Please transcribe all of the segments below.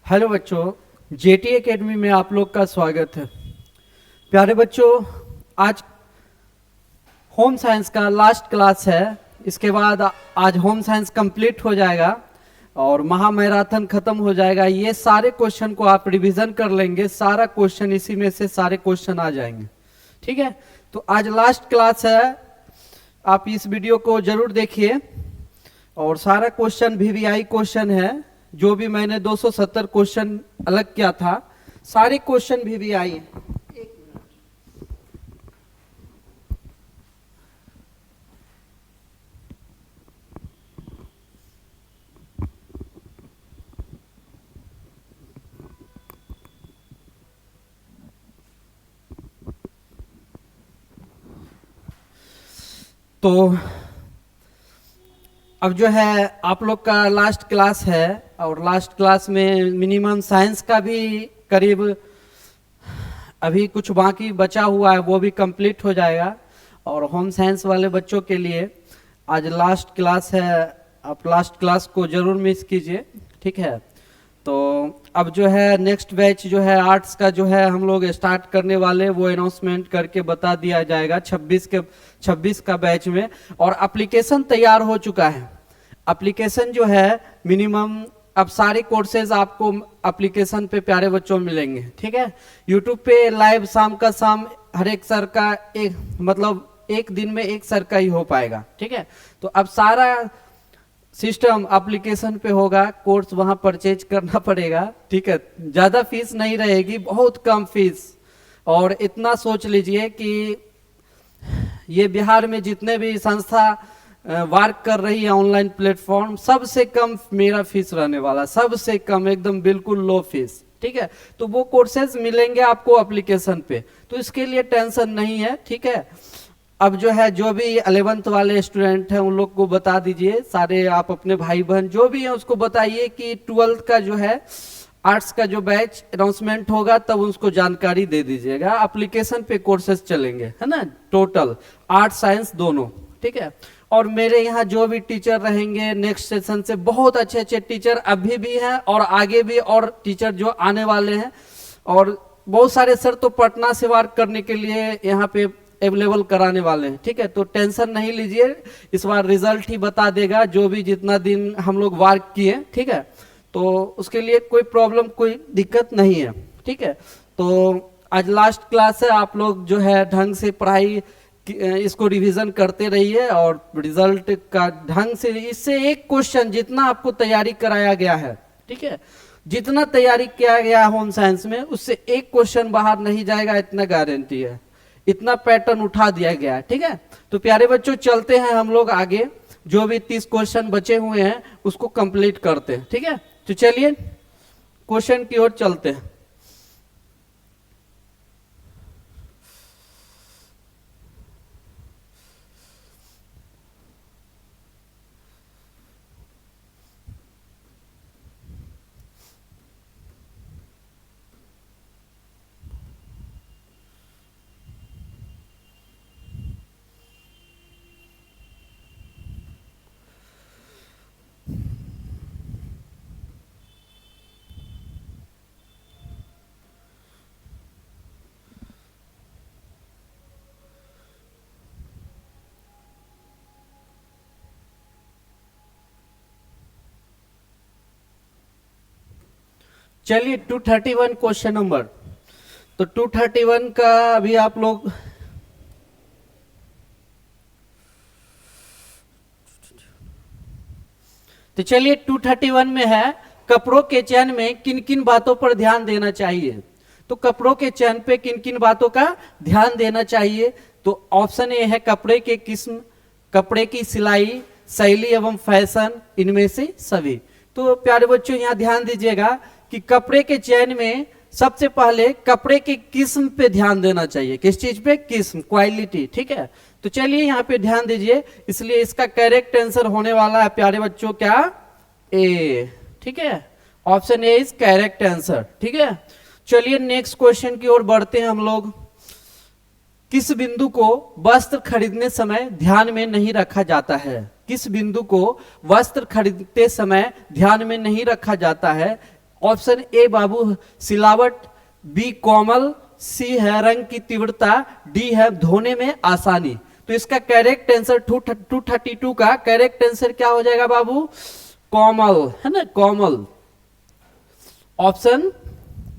Hello बच्चों, jetty academy में आप लोग का स्वागत है। प्यारे बच्चों, आज होम साइंस का लास्ट क्लास है। इसके बाद आज होम साइंस कंप्लीट हो जाएगा और महामैराथन खत्म हो जाएगा। ये सारे क्वेश्चन को आप रिवीजन कर लेंगे, सारा क्वेश्चन इसी में से सारे क्वेश्चन आ जाएंगे। ठीक है, तो आज लास्ट क्लास है, आप इस वीडियो को जरूर देखिए। और सारा क्वेश्चन वीवीआई क्वेश्चन है, जो भी मैंने 270 क्वेश्चन अलग किया था, सारे क्वेश्चन वीवीआई हैं। तो अब जो है आप लोग का लास्ट क्लास है और लास्ट क्लास में मिनिमम साइंस का भी करीब अभी कुछ बाकी बचा हुआ है, वो भी कंप्लीट हो जाएगा। और होम साइंस वाले बच्चों के लिए आज लास्ट क्लास है, आप लास्ट क्लास को जरूर मिस कीजिए। ठीक है, तो अब जो है नेक्स्ट बैच जो है आर्ट्स का जो है हम लोग स्टार्ट करने वाले, वो अनाउंसमेंट करके बता दिया जाएगा 26 का बैच में। और एप्लीकेशन तैयार हो चुका है। एप्लीकेशन जो है मिनिमम अब सारे कोर्सेज आपको एप्लीकेशन पे प्यारे बच्चों मिलेंगे। ठीक है, यूट्यूब पे लाइव शाम का शाम हर एक सर का एक मतलब एक दिन में एक सर का ही हो पाएगा। ठीक है, तो अब सारा सिस्टम एप्लीकेशन पे होगा, कोर्स वहां परचेज करना पड़ेगा। ठीक है, ज्यादा फीस नहीं रहेगी, बहुत कम फीस। और इतना सोच लीजिए कि ये बिहार में जितने भी संस्था वर्क कर रही है ऑनलाइन प्लेटफॉर्म, सबसे कम मेरा फीस रहने वाला, सबसे कम, एकदम बिल्कुल लो फीस। ठीक है, तो वो कोर्सेज मिलेंगे आपको एप्लीकेशन पे, तो इसके लिए टेंशन नहीं है। ठीक है, अब जो है जो भी 11th वाले स्टूडेंट हैं उन लोग को बता दीजिए, सारे आप अपने भाई बहन जो भी हैं उसको बताइए कि 12th का जो है आर्ट्स का जो बैच अनाउंसमेंट होगा तब उसको जानकारी दे दीजिएगा। एप्लीकेशन पे कोर्सेज चलेंगे, है ना, टोटल आर्ट्स साइंस दोनों। ठीक है, और मेरे यहाँ जो भी टीचर रहेंगे नेक्स्ट सेशन से, बहुत अच्छे अच्छे टीचर अभी भी हैं और आगे भी और टीचर जो आने वाले हैं। और बहुत सारे सर तो पटना से वर्क करने के लिए यहाँ पे अवेलेबल कराने वाले हैं। ठीक है, तो टेंशन नहीं लीजिए, इस बार रिजल्ट ही बता देगा जो भी जितना दिन हम लोग वर्क किए। ठीक है, तो उसके लिए कोई प्रॉब्लम कोई दिक्कत नहीं है। ठीक है, तो आज लास्ट क्लास है, आप लोग जो है ढंग से पढ़ाई इसको रिवीजन करते रहिए और रिजल्ट का ढंग से, इससे एक क्वेश्चन जितना आपको तैयारी कराया गया है, ठीक है, जितना तैयारी किया गया होम साइंस में, उससे एक क्वेश्चन बाहर नहीं जाएगा, इतना गारंटी है। इतना पैटर्न उठा दिया गया है। ठीक है, तो प्यारे बच्चों चलते हैं हम लोग आगे, जो भी 30 क्वेश्चन बचे हुए हैं उसको कंप्लीट करते हैं। ठीक है, तो चलिए क्वेश्चन की ओर चलते हैं। चलिए 231 क्वेश्चन नंबर, तो 231 का अभी आप लोग तो चलिए 231 में है, कपड़ों के चयन में किन किन बातों पर ध्यान देना चाहिए। तो कपड़ों के चयन पे किन किन बातों का ध्यान देना चाहिए, तो ऑप्शन ए है कपड़े के किस्म, कपड़े की सिलाई, शैली एवं फैशन, इनमें से सभी। तो प्यारे बच्चों यहाँ ध्यान दीजिएगा कि कपड़े के चयन में सबसे पहले कपड़े के किस्म पे ध्यान देना चाहिए। किस चीज पे? किस्म, क्वालिटी। ठीक है, तो चलिए यहाँ पे ध्यान दीजिए, इसलिए इसका करेक्ट आंसर होने वाला है प्यारे बच्चों क्या? ए। ठीक है, option A is correct answer. ठीक है, चलिए नेक्स्ट क्वेश्चन की ओर बढ़ते हैं हम लोग। किस बिंदु को वस्त्र खरीदने समय ध्यान में नहीं रखा जाता है? किस बिंदु को वस्त्र खरीदते समय ध्यान में नहीं रखा जाता है? Option A Babu Silawat, B Komal, C है रंग की तीव्रता, डी है धोने में आसानी। तो इसका करेक्ट आंसर 232 का करेक्ट आंसर क्या हो जाएगा बाबू? कोमल, है ना, Komal. Option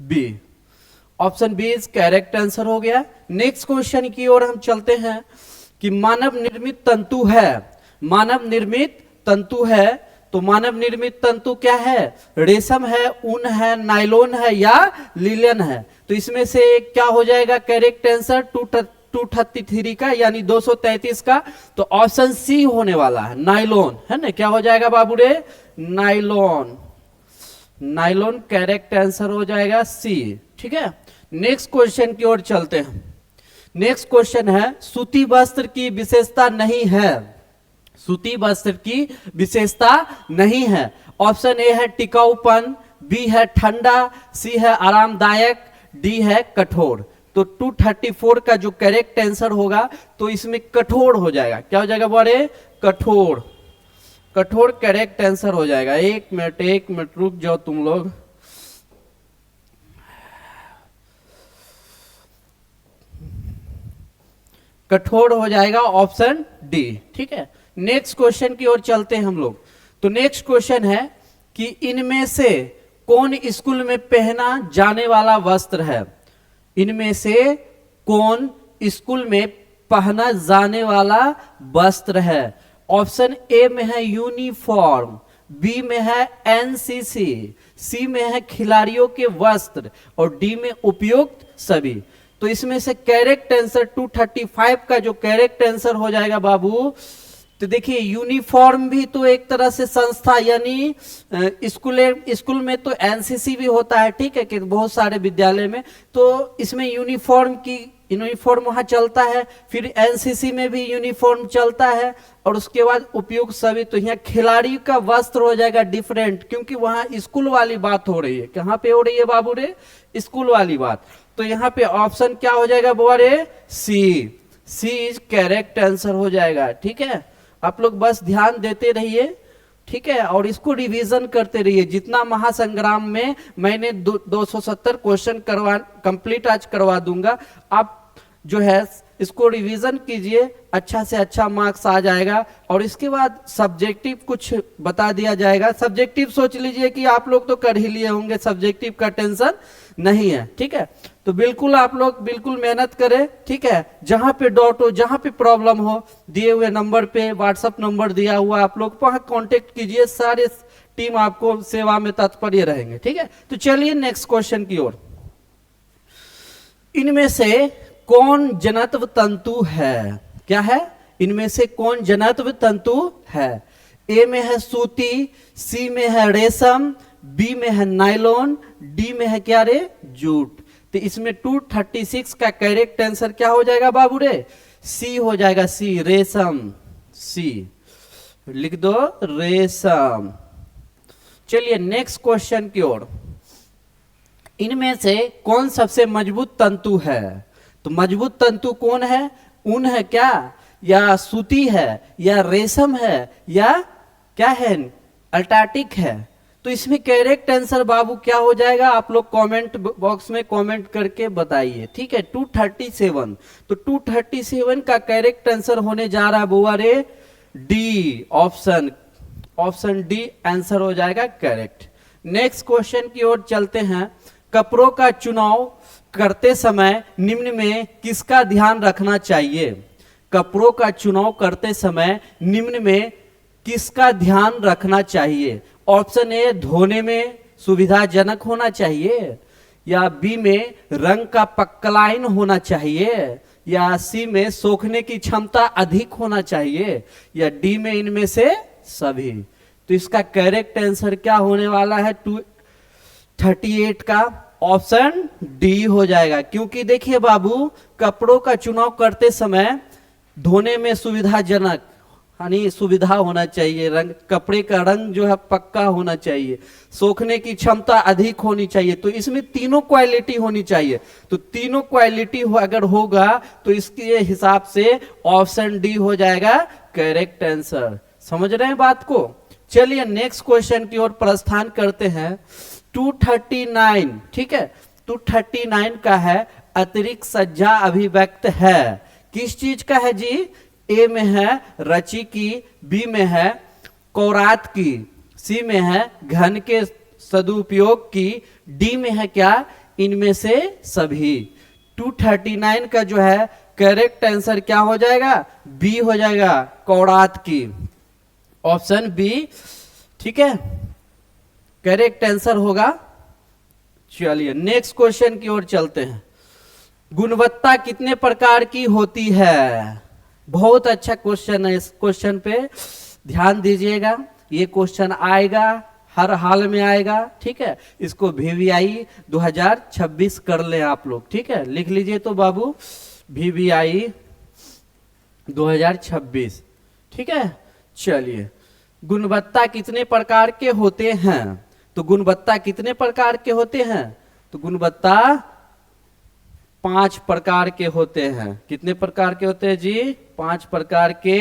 B, option B is correct answer हो गया। नेक्स्ट क्वेश्चन की ओर हम चलते हैं कि मानव निर्मित तंतु है, मानव निर्मित तंतु है, तो मानव निर्मित तंतु क्या है? रेशम है, ऊन है, नायलॉन है या लिनन है। तो इसमें से क्या हो जाएगा करेक्ट आंसर 233 का यानी 233 का? तो ऑप्शन सी होने वाला है, नायलॉन, है ना। क्या हो जाएगा बाबू रे? नायलॉन, नायलॉन करेक्ट आंसर हो जाएगा सी। ठीक है, नेक्स्ट क्वेश्चन की ओर चलते हैं। नेक्स्ट क्वेश्चन है सूती वस्त्र की विशेषता नहीं है, सूती वस्त्र की विशेषता नहीं है। ऑप्शन ए है टिकाऊपन, बी है ठंडा, सी है आरामदायक, डी है कठोर। तो 234 का जो करेक्ट आंसर होगा तो इसमें कठोर हो जाएगा। क्या हो जाएगा बोले? कठोर, कठोर करेक्ट आंसर हो जाएगा। एक मिनट रुक जाओ तुम लोग। कठोर हो जाएगा ऑप्शन डी। ठीक है, नेक्स्ट क्वेश्चन की ओर चलते हैं हम लोग। तो नेक्स्ट क्वेश्चन है कि इनमें से कौन स्कूल में पहना जाने वाला वस्त्र है? इनमें से कौन स्कूल में पहना जाने वाला वस्त्र है? ऑप्शन ए में है यूनिफॉर्म, बी में है एनसीसी, सी में है खिलाड़ियों के वस्त्र और डी में उपयुक्त सभी। तो इसमें से करेक्ट आंसर 235 का जो करेक्ट आंसर हो जाएगा बाबू, तो देखिए यूनिफॉर्म भी तो एक तरह से संस्था यानी स्कूल में तो एनसीसी भी होता है, ठीक है, कि बहुत सारे विद्यालय में तो इसमें यूनिफॉर्म वहां चलता है, फिर एनसीसी में भी यूनिफॉर्म चलता है और उसके बाद उपयुक्त सभी। तो यहाँ खिलाड़ी का वस्त्र हो जाएगा डिफरेंट, क्योंकि वहां स्कूल वाली बात हो रही है। कहाँ पे हो रही है बाबू रे? स्कूल वाली बात। तो यहाँ पे ऑप्शन क्या हो जाएगा बोरे? सी, सी इज करेक्ट आंसर हो जाएगा। ठीक है, आप लोग बस ध्यान देते रहिए, ठीक है, और इसको रिवीजन करते रहिए। जितना महासंग्राम में मैंने 270 क्वेश्चन कंप्लीट आज करवा दूंगा, आप जो है इसको रिवीजन कीजिए, अच्छा से अच्छा मार्क्स आ जाएगा। और इसके बाद सब्जेक्टिव कुछ बता दिया जाएगा। सब्जेक्टिव सोच लीजिए कि आप लोग तो कर ही लिए होंगे, सब्जेक्टिव का टेंशन नहीं है। ठीक है, तो बिल्कुल आप लोग बिल्कुल मेहनत करें। ठीक है, जहां पे डाउट हो, जहां पे प्रॉब्लम हो, दिए हुए नंबर पे व्हाट्सएप नंबर दिया हुआ, आप लोग वहां कांटेक्ट कीजिए, सारे टीम आपको सेवा में तत्पर रहेंगे। ठीक है, तो चलिए नेक्स्ट क्वेश्चन की ओर। इनमें से कौन जनत्व तंतु है? क्या है? इनमें से कौन जनत्व तंतु है? ए में है सूती, सी में है रेशम, बी में है नायलॉन, डी में है क्या रे? जूट। तो इसमें 236 का करेक्ट आंसर क्या हो जाएगा बाबू रे? सी हो जाएगा, सी, रेशम। सी लिख दो, रेशम। चलिए नेक्स्ट क्वेश्चन की ओर। इनमें से कौन सबसे मजबूत तंतु है? तो मजबूत तंतु कौन है? ऊन है क्या, या सूती है, या रेशम है, या क्या है अल्टार्टिक है? तो इसमें करेक्ट आंसर बाबू क्या हो जाएगा? आप लोग कमेंट बॉक्स में कमेंट करके बताइए। ठीक है, 237। तो 237 का करेक्ट आंसर होने जा रहा है बुआ रे डी, ऑप्शन डी आंसर हो जाएगा करेक्ट। नेक्स्ट क्वेश्चन की ओर चलते हैं। कपड़ों का चुनाव करते समय निम्न में किसका ध्यान रखना चाहिए? कपड़ों का चुनाव करते समय निम्न में किसका ध्यान रखना चाहिए? ऑप्शन ए धोने में सुविधाजनक होना चाहिए, या बी में रंग का पक्लाइन होना चाहिए, या सी में सोखने की क्षमता अधिक होना चाहिए, या डी में इनमें से सभी। तो इसका करेक्ट आंसर क्या होने वाला है? 238 का ऑप्शन डी हो जाएगा। क्योंकि देखिए बाबू, कपड़ों का चुनाव करते समय धोने में सुविधाजनक यानी सुविधा होना चाहिए, रंग कपड़े का रंग जो है पक्का होना चाहिए, सोखने की क्षमता अधिक होनी चाहिए। तो इसमें तीनों क्वालिटी होनी चाहिए। तो तीनों क्वालिटी अगर होगा तो इसके हिसाब से ऑप्शन डी हो जाएगा करेक्ट आंसर। समझ रहे हैं बात को? चलिए नेक्स्ट क्वेश्चन की ओर प्रस्थान करते हैं। 239, ठीक है, 239 का है अतिरिक्त सज्जा अभिव्यक्त है। किस चीज का है जी? ए में है रचि की, बी में है कौरात की, सी में है घन के सदुपयोग की, डी में है क्या? इनमें से सभी। 239 का जो है करेक्ट आंसर क्या हो जाएगा? बी हो जाएगा, कौरात की, ऑप्शन बी, ठीक है, करेक्ट आंसर होगा। चलिए नेक्स्ट क्वेश्चन की ओर चलते हैं। गुणवत्ता कितने प्रकार की होती है? बहुत अच्छा क्वेश्चन है, इस क्वेश्चन पे ध्यान दीजिएगा। ये क्वेश्चन आएगा, हर हाल में आएगा, ठीक है। इसको VVI 2026 कर ले आप लोग, ठीक है, लिख लीजिए तो बाबू, VVI 2026, ठीक है। चलिए, गुणवत्ता कितने प्रकार के होते हैं? तो गुणवत्ता कितने प्रकार के होते हैं? तो गुणवत्ता 5 प्रकार के होते हैं। कितने प्रकार के होते हैं जी? 5 प्रकार के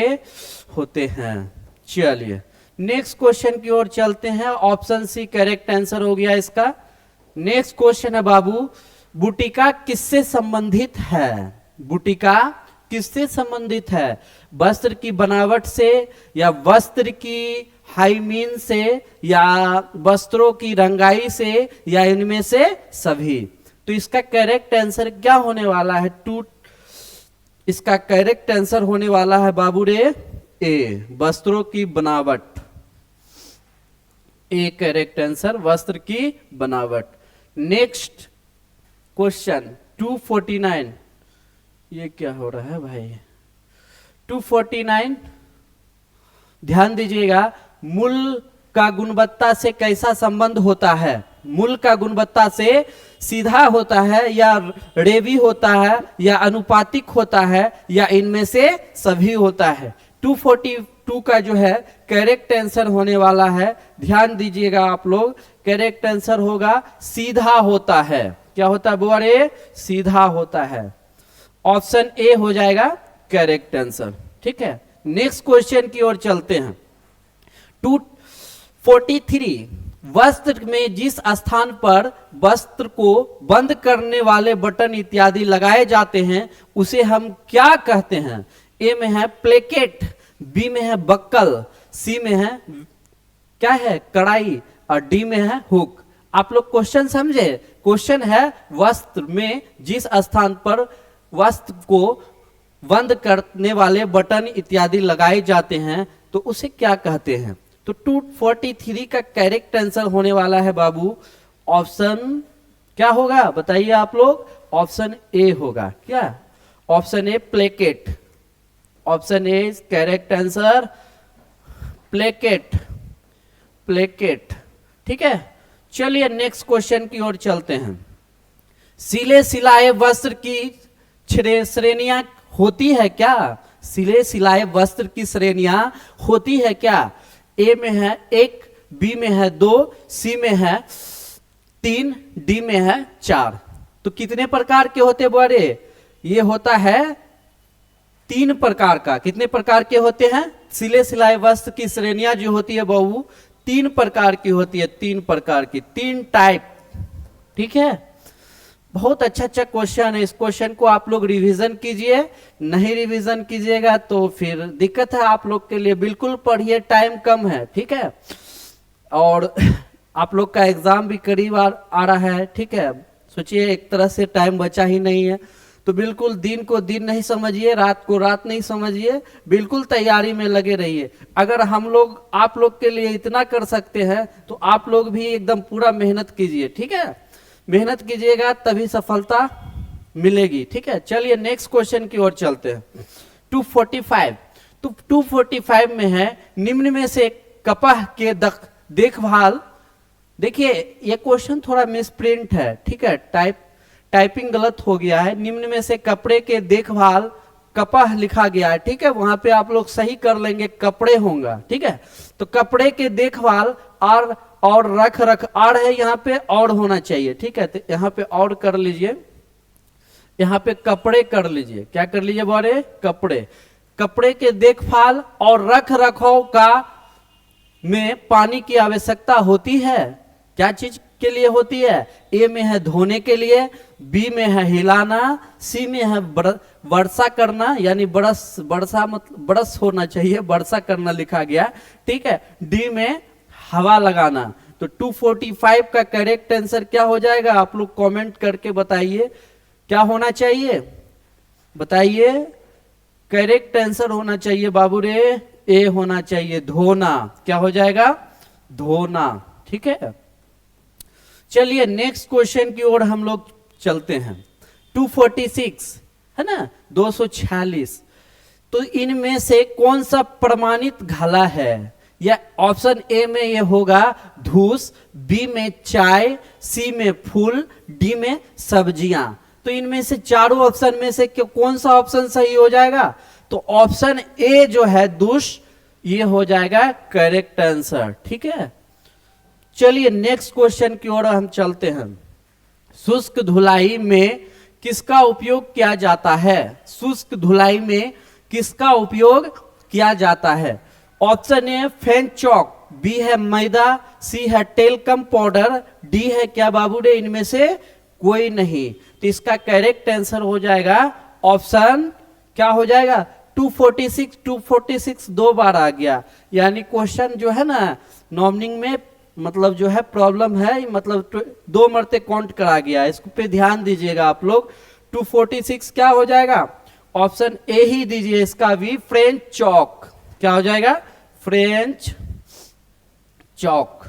होते हैं। चलिए नेक्स्ट क्वेश्चन की ओर चलते हैं। ऑप्शन सी करेक्ट आंसर हो गया इसका। नेक्स्ट क्वेश्चन है बाबू, बुटिका किससे संबंधित है? बुटिका किससे संबंधित है? वस्त्र की बनावट से, या वस्त्र की हाइमीन से, या वस्त्रों की रंगाई से, या इनमें से सभी। तो इसका करेक्ट आंसर क्या होने वाला है? इसका करेक्ट आंसर होने वाला है बाबू रे ए, वस्त्रों की बनावट। ए करेक्ट आंसर, वस्त्र की बनावट। नेक्स्ट क्वेश्चन 249, ये क्या हो रहा है भाई? 249 ध्यान दीजिएगा। मूल का गुणवत्ता से कैसा संबंध होता है? मूल का गुणवत्ता से सीधा होता है, या रेवी होता है, या अनुपातिक होता है, या इनमें से सभी होता है? 242 का जो है करेक्ट आंसर होने वाला है, ध्यान दीजिएगा आप लोग, करेक्ट आंसर होगा सीधा होता है। क्या होता है बुआ रे? सीधा होता है, ऑप्शन ए हो जाएगा करेक्ट आंसर, ठीक है। नेक्स्ट क्वेश्चन की ओर चलते हैं। 243, वस्त्र में जिस स्थान पर वस्त्र को बंद करने वाले बटन इत्यादि लगाए जाते हैं उसे हम क्या कहते हैं? ए में है प्लेकेट, बी में है बक्कल, सी में है क्या है? कड़ाई, और डी में है हुक। आप लोग क्वेश्चन समझे? क्वेश्चन है वस्त्र में जिस स्थान पर वस्त्र को बंद करने वाले बटन इत्यादि लगाए जाते हैं तो उसे क्या कहते हैं? तो 243 का करेक्ट आंसर होने वाला है बाबू, ऑप्शन क्या होगा बताइए आप लोग? ऑप्शन ए होगा। क्या? Option A placket, option A is correct answer, placket, placket, ठीक है। चलिए नेक्स्ट क्वेश्चन की ओर चलते हैं। सिले सिलाए वस्त्र की श्रेणियां होती है क्या? सिले सिलाए वस्त्र की श्रेणियां होती है क्या? ए में है 1, बी में है 2, सी में है 3, डी में है 4। तो कितने प्रकार के होते बड़े? ये होता है 3 प्रकार का। कितने प्रकार के होते हैं? सिले सिलाए वस्त्र की श्रेणियां जो होती है बहू 3 प्रकार की होती है, 3 प्रकार की, 3 टाइप, ठीक है। बहुत अच्छा क्वेश्चन है। इस क्वेश्चन को आप लोग रिवीजन कीजिए, नहीं रिवीजन कीजिएगा तो फिर दिक्कत है आप लोग के लिए। बिल्कुल पढ़िए, टाइम कम है, ठीक है। और आप लोग का एग्जाम भी करीब आ रहा है, ठीक है। सोचिए एक तरह से टाइम बचा ही नहीं है, तो बिल्कुल दिन को दिन नहीं समझिए, रात को रात नहीं समझिए, बिल्कुल तैयारी में लगे रहिए। अगर हम लोग आप लोग के लिए इतना कर सकते हैं तो आप लोग भी एकदम पूरा मेहनत कीजिए, ठीक है। मेहनत कीजिएगा तभी सफलता मिलेगी, ठीक है। चलिए नेक्स्ट क्वेश्चन की ओर चलते हैं। 245, तो 245 में है निम्न में से कपह के देखभाल। देखिए ये क्वेश्चन थोड़ा मिसप्रिंट है, ठीक है, टाइपिंग गलत हो गया है। निम्न में से कपड़े के देखभाल, कपह लिखा गया है, ठीक है, वहां पे आप लोग सही कर लेंगे, कपड़े होगा, ठीक है। तो कपड़े के देखभाल और रख आड़ है यहाँ पे, और होना चाहिए, ठीक है। तो यहाँ पे और कर लीजिए, यहाँ पे कपड़े कर लीजिए। क्या कर लीजिए बारे? कपड़े। कपड़े के देखभाल और रख रखाव का में पानी की आवश्यकता होती है। क्या चीज के लिए होती है, ए में है धोने के लिए, बी में है हिलाना, सी में है वर्षा करना, यानी वर्षा मतलब ब्रश होना चाहिए, वर्षा करना लिखा गया, ठीक है। डी में हवा लगाना। तो 245 का करेक्ट आंसर क्या हो जाएगा, आप लोग कमेंट करके बताइए क्या होना चाहिए, बताइए। करेक्ट आंसर होना चाहिए बाबू रे, ए होना चाहिए, धोना। क्या हो जाएगा, धोना, ठीक है। चलिए नेक्स्ट क्वेश्चन की ओर हम लोग चलते हैं। 246 है ना, 246। तो इनमें से कौन सा प्रमाणित घाला है, या ऑप्शन ए में ये होगा धूस, बी में चाय, सी में फूल, डी में सब्जियां। तो इनमें से चारों ऑप्शन में से कौन सा ऑप्शन सही हो जाएगा, तो ऑप्शन ए जो है दुष, ये हो जाएगा करेक्ट आंसर, ठीक है। चलिए नेक्स्ट क्वेश्चन की ओर हम चलते हैं। शुष्क धुलाई में किसका उपयोग किया जाता है, शुष्क धुलाई में किसका उपयोग किया जाता है। ऑप्शन ए फेन चौक, बी है मैदा, सी है टेलकम पाउडर, डी है क्या बाबू रे इनमें से कोई नहीं। तो इसका करेक्ट आंसर हो जाएगा ऑप्शन, क्या हो जाएगा 246। 246 दो बार आ गया, यानी क्वेश्चन जो है ना नॉमिनिंग में मतलब जो है प्रॉब्लम है, मतलब दो मरते काउंट करा गया, इसको पे ध्यान दीजिएगा आप लोग। 246 क्या हो जाएगा, ऑप्शन ए ही दीजिए इसका भी, फ्रेंच चौक। क्या हो जाएगा, फ्रेंच चौक।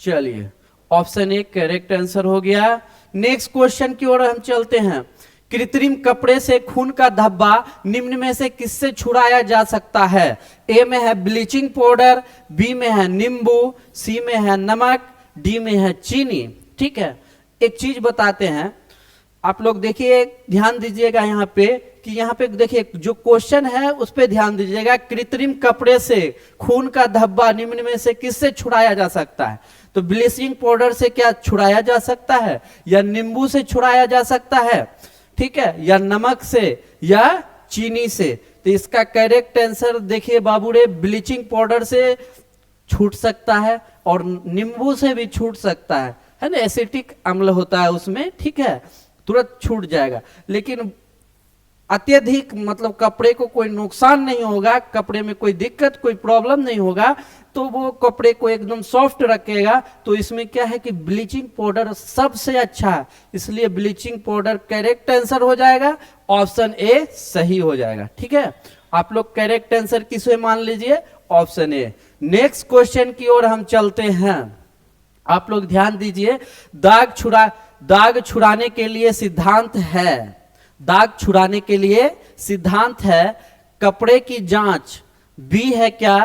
चलिए ऑप्शन ए करेक्ट आंसर हो गया। नेक्स्ट क्वेश्चन की ओर हम चलते हैं। कृत्रिम कपड़े से खून का धब्बा निम्न में से किससे छुड़ाया जा सकता है। ए में है ब्लीचिंग पाउडर, बी में है नींबू, सी में है नमक, डी में है चीनी, ठीक है। एक चीज बताते हैं, आप लोग देखिए ध्यान दीजिएगा यहाँ पे, कि यहाँ पे देखिए जो क्वेश्चन है उस पे ध्यान दीजिएगा। कृत्रिम कपड़े से खून का धब्बा निम्न में से किससे छुड़ाया जा सकता है, तो ब्लीचिंग पाउडर से क्या छुड़ाया जा सकता है, या नींबू से छुड़ाया जा सकता है, ठीक है, या नमक से, या चीनी से। तो इसका करेक्ट आंसर देखिए बाबू रे, ब्लीचिंग पाउडर से छूट सकता है और नींबू से भी छूट सकता है ना, एसिटिक अम्ल होता है उसमें, ठीक है, तुरंत छूट जाएगा। लेकिन अत्यधिक मतलब कपड़े को कोई नुकसान नहीं होगा, कपड़े में कोई दिक्कत कोई प्रॉब्लम नहीं होगा, तो वो कपड़े को एकदम सॉफ्ट रखेगा। तो इसमें क्या है कि ब्लीचिंग पाउडर सबसे अच्छा है, इसलिए ब्लीचिंग पाउडर करेक्ट आंसर हो जाएगा, ऑप्शन ए सही हो जाएगा, ठीक है। आप लोग करेक्ट आंसर किसे मान लीजिए, ऑप्शन ए। नेक्स्ट क्वेश्चन की ओर हम चलते हैं, आप लोग ध्यान दीजिए। दाग छुड़ाने के लिए सिद्धांत है, दाग छुड़ाने के लिए सिद्धांत है कपड़े की जांच, बी है क्या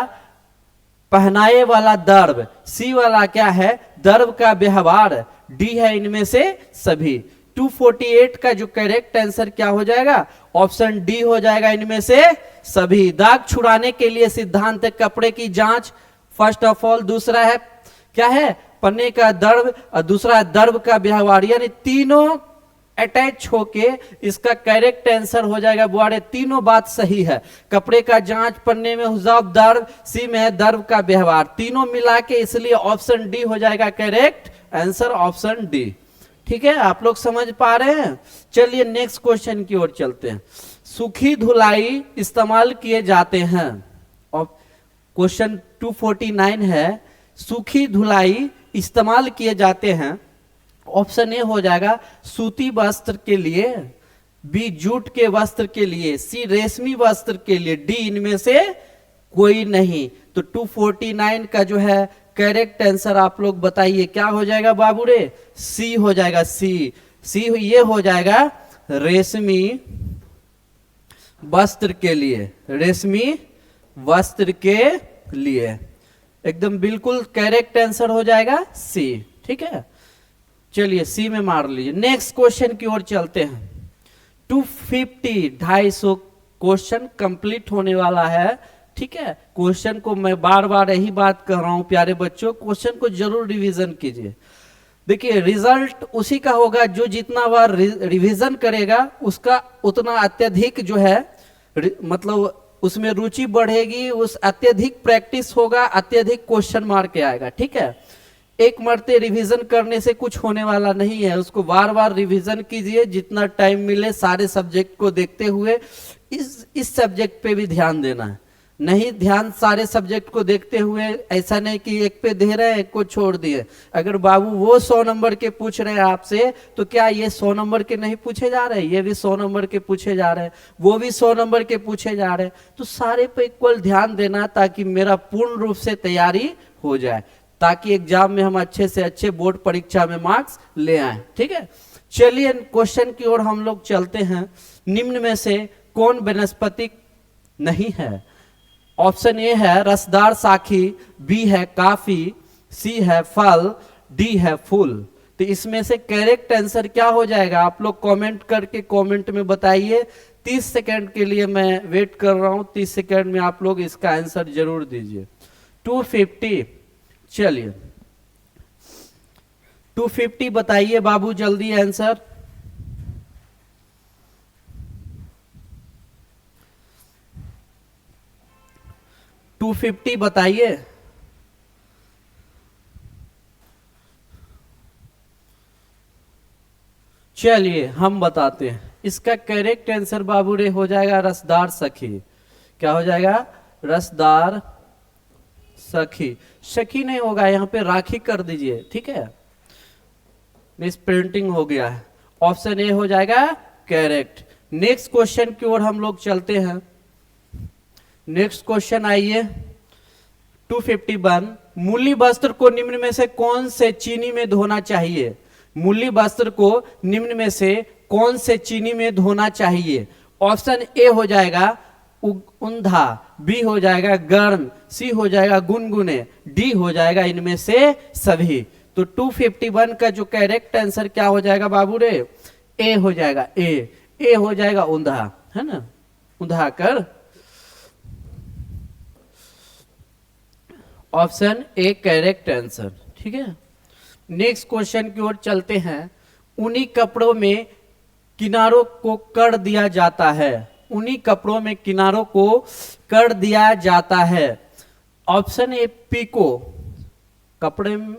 पहनाए वाला दर्व, सी वाला क्या है दर्व का व्यवहार, डी है इनमें से सभी। 248 का जो करेक्ट आंसर क्या हो जाएगा, ऑप्शन डी हो जाएगा, इनमें से सभी। दाग छुड़ाने के लिए सिद्धांत है कपड़े की जांच, फर्स्ट ऑफ ऑल। दूसरा है क्या है पन्ने का दर्व, और दूसरा है दर्व का व्यवहार, यानी तीनों अटैच होके इसका करेक्ट आंसर हो जाएगा। बुआरे तीनों बात सही है, कपड़े का जांच, पन्ने में हुजाब दर्व, सी में है दर्व का व्यवहार, तीनों मिला के, इसलिए ऑप्शन डी हो जाएगा करेक्ट आंसर, ऑप्शन डी, ठीक है। आप लोग समझ पा रहे हैं। चलिए नेक्स्ट क्वेश्चन की ओर चलते हैं। सूखी धुलाई इस्तेमाल किए जाते हैं, और क्वेश्चन 249 है, सूखी धुलाई इस्तेमाल किए जाते हैं। ऑप्शन ए हो जाएगा सूती वस्त्र के लिए, बी जूट के वस्त्र के लिए, सी रेशमी वस्त्र के लिए, डी इनमें से कोई नहीं। तो 249 का जो है करेक्ट आंसर आप लोग बताइए क्या हो जाएगा बाबू रे, सी हो जाएगा, सी ये हो जाएगा रेशमी वस्त्र के लिए, रेशमी वस्त्र के लिए, एकदम बिल्कुल करेक्ट आंसर हो जाएगा सी, ठीक है। चलिए सी में मार लीजिए। नेक्स्ट क्वेश्चन की ओर चलते हैं। 250 क्वेश्चन कंप्लीट होने वाला है, ठीक है। क्वेश्चन को मैं बार बार यही बात कर रहा हूं प्यारे बच्चों, क्वेश्चन को जरूर रिवीजन कीजिए। देखिए रिजल्ट उसी का होगा जो जितना बार रिवीजन करेगा उसका उतना अत्यधिक जो है मतलब उसमें रुचि बढ़ेगी, उस अत्यधिक प्रैक्टिस होगा, अत्यधिक क्वेश्चन मार के आएगा। ठीक है, एक मरते रिवीजन करने से कुछ होने वाला नहीं है, उसको बार बार रिवीजन कीजिए, जितना टाइम मिले सारे सब्जेक्ट को देखते हुए इस सब्जेक्ट पे भी ध्यान देना है। नहीं ध्यान सारे सब्जेक्ट को देखते हुए, ऐसा नहीं कि एक पे दे रहे हैं एक को छोड़ दिए। अगर बाबू वो 100 नंबर के पूछ रहे हैं आपसे, तो क्या ये 100 नंबर के नहीं पूछे जा रहे हैं? ये भी 100 नंबर के पूछे जा रहे हैं, वो भी 100 नंबर के पूछे जा रहे हैं। तो सारे पे इक्वल ध्यान देना, ताकि मेरा पूर्ण रूप से तैयारी हो जाए, ताकि एग्जाम में हम अच्छे से अच्छे बोर्ड परीक्षा में मार्क्स ले आए। ठीक है, चलिए क्वेश्चन की ओर हम लोग चलते हैं। निम्न में से कौन वनस्पति नहीं है? ऑप्शन ए है रसदार साखी, बी है काफी, सी है फल, डी है फूल। तो इसमें से करेक्ट आंसर क्या हो जाएगा? आप लोग कमेंट करके कमेंट में बताइए। 30 सेकंड के लिए मैं वेट कर रहा हूं, 30 सेकंड में आप लोग इसका आंसर जरूर दीजिए। 250, चलिए 250 बताइए बाबू, जल्दी आंसर। 250 बताइए। चलिए हम बताते हैं, इसका करेक्ट आंसर बाबू रे हो जाएगा रसदार सखी। क्या हो जाएगा? रसदार सखी। सखी नहीं होगा, यहां पे राखी कर दीजिए। ठीक है, मिस प्रिंटिंग हो गया है। ऑप्शन ए हो जाएगा करेक्ट। नेक्स्ट क्वेश्चन की ओर हम लोग चलते हैं। नेक्स्ट क्वेश्चन आइए 251। मूली वस्त्र को निम्न में से कौन से चीनी में धोना चाहिए? मूली वस्त्र को निम्न में से कौन से चीनी में धोना चाहिए? ऑप्शन ए हो जाएगा ऊंधा, बी हो जाएगा गर्म, सी हो जाएगा गुनगुने, डी हो जाएगा इनमें से सभी। तो 251 का जो करेक्ट आंसर क्या हो जाएगा बाबू रे? ए हो जाएगा। ए हो जाएगा ऊंधा, है ना, ऊंधा कर। Option A correct answer. ठीक है, नेक्स्ट क्वेश्चन की ओर चलते हैं। ऊनी कपड़ों में किनारों को कर दिया जाता है। ऊनी कपड़ों में किनारों को कर दिया जाता है। ऑप्शन ए पीको। कपड़े में,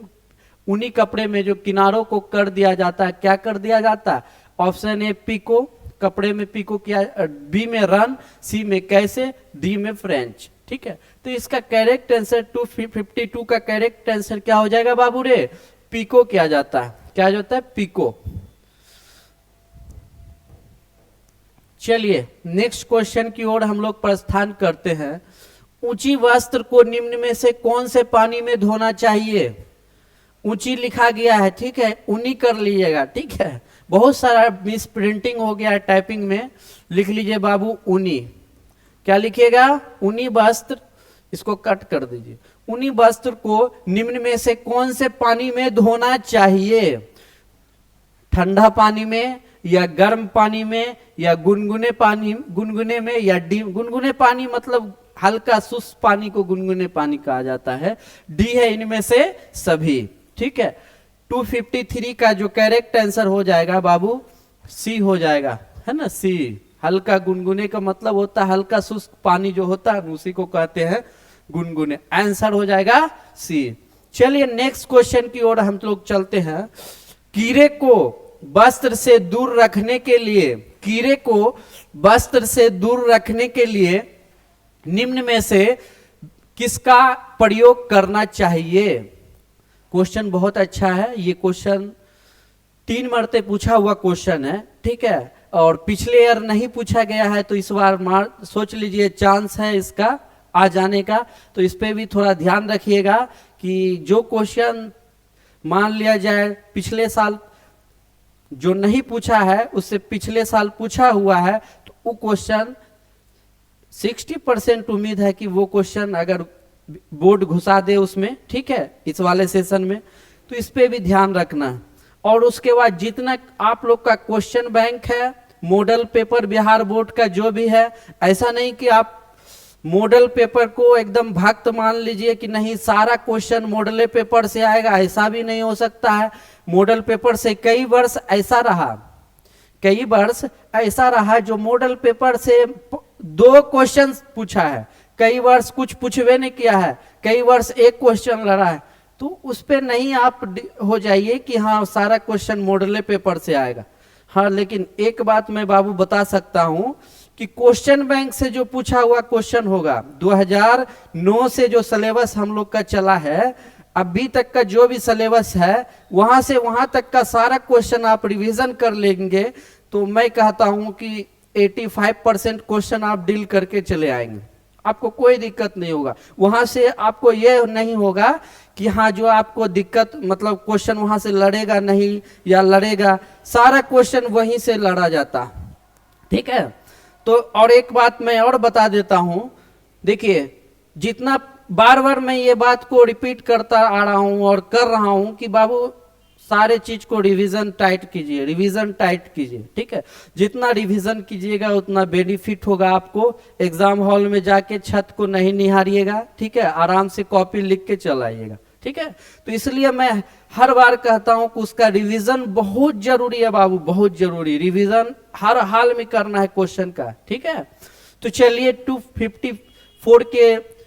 ऊनी कपड़े में जो किनारों को कर दिया जाता है, क्या कर दिया जाता है? ऑप्शन ए पीको, कपड़े में पीको किया, बी में रन, सी में कैसे, डी में फ्रेंच। ठीक है, तो इसका करेक्ट आंसर 252 का करेक्ट आंसर क्या हो जाएगा बाबू रे? पीको किया जाता है। क्या जाता है? पीको। चलिए नेक्स्ट क्वेश्चन की ओर हम लोग प्रस्थान करते हैं। ऊंची वस्त्र को निम्न में से कौन से पानी में धोना चाहिए? ऊंची लिखा गया है, ठीक है, ऊनी कर लीजिएगा। ठीक है, बहुत सारा मिस प्रिंटिंग हो गया है टाइपिंग में, लिख लीजिए बाबू ऊनी। क्या लिखिएगा? ऊनी वस्त्र, इसको कट कर दीजिए। ऊनी वस्त्र को निम्न में से कौन से पानी में धोना चाहिए? ठंडा पानी में, या गर्म पानी में, या गुनगुने पानी, गुनगुने में, या गुनगुने पानी मतलब हल्का शुष्क पानी को गुनगुने पानी कहा जाता है। डी है इनमें से सभी। ठीक है, 253 का जो करेक्ट आंसर हो जाएगा बाबू सी हो जाएगा, है ना, सी। हल्का गुनगुने का मतलब होता है हल्का शुष्क पानी जो होता है उसी को कहते हैं गुनगुने। आंसर हो जाएगा सी। चलिए नेक्स्ट क्वेश्चन की ओर हम लोग चलते हैं। कीड़े को वस्त्र से दूर रखने के लिए, कीड़े को वस्त्र से दूर रखने के लिए निम्न में से किसका प्रयोग करना चाहिए? क्वेश्चन बहुत अच्छा है। ये क्वेश्चन 3 मरते पूछा हुआ क्वेश्चन है। ठीक है, और पिछले ईयर नहीं पूछा गया है, तो इस बार सोच लीजिए चांस है इसका आ जाने का। तो इस पे भी थोड़ा ध्यान रखिएगा कि जो क्वेश्चन मान लिया जाए पिछले साल जो नहीं पूछा है उससे पिछले साल पूछा हुआ है, तो वो क्वेश्चन 60% उम्मीद है कि वो क्वेश्चन अगर बोर्ड घुसा दे उसमें, ठीक है, इस वाले सेशन में, तो इस पे भी ध्यान रखना। और उसके बाद जितना आप लोग का क्वेश्चन बैंक है, मॉडल पेपर बिहार बोर्ड का जो भी है, ऐसा नहीं कि आप मॉडल पेपर को एकदम भक्त मान लीजिए कि नहीं सारा क्वेश्चन मॉडल पेपर से आएगा, ऐसा भी नहीं हो सकता है। मॉडल पेपर से कई वर्ष ऐसा रहा जो मॉडल पेपर से 2 क्वेश्चन पूछा है, कई वर्ष कुछ पूछवे नहीं किया है, कई वर्ष एक क्वेश्चन लड़ा है, तो उस पे नहीं आप हो जाइए कि हाँ सारा क्वेश्चन मॉडल पेपर से आएगा। हाँ, लेकिन एक बात मैं बाबू बता सकता हूं कि क्वेश्चन बैंक से जो पूछा हुआ क्वेश्चन होगा, 2009 से जो सिलेबस हम लोग का चला है, अभी तक का जो भी सिलेबस है, वहां से वहां तक का सारा क्वेश्चन आप रिवीजन कर लेंगे तो मैं कहता हूं कि 85% क्वेश्चन आप डील करके चले आएंगे, आपको कोई दिक्कत नहीं होगा। वहां से आपको यह नहीं होगा कि हाँ जो आपको दिक्कत मतलब क्वेश्चन वहां से लड़ेगा नहीं या लड़ेगा, सारा क्वेश्चन वहीं से लड़ा जाता। ठीक है, तो और एक बात मैं और बता देता हूं, देखिए जितना बार बार मैं ये बात को रिपीट करता आ रहा हूं और कर रहा हूं कि बाबू सारे चीज को रिवीजन टाइट कीजिए, रिवीजन टाइट कीजिए। ठीक है, जितना रिवीजन कीजिएगा उतना बेनिफिट होगा आपको। एग्जाम हॉल में जाके छत को नहीं निहारिएगा, ठीक है, आराम से कॉपी लिख के चलाइएगा। ठीक है, तो इसलिए मैं हर बार कहता हूं कि उसका रिवीजन बहुत जरूरी है बाबू, बहुत जरूरी। रिवीजन हर हाल में करना है क्वेश्चन का। ठीक है, तो चलिए 254 के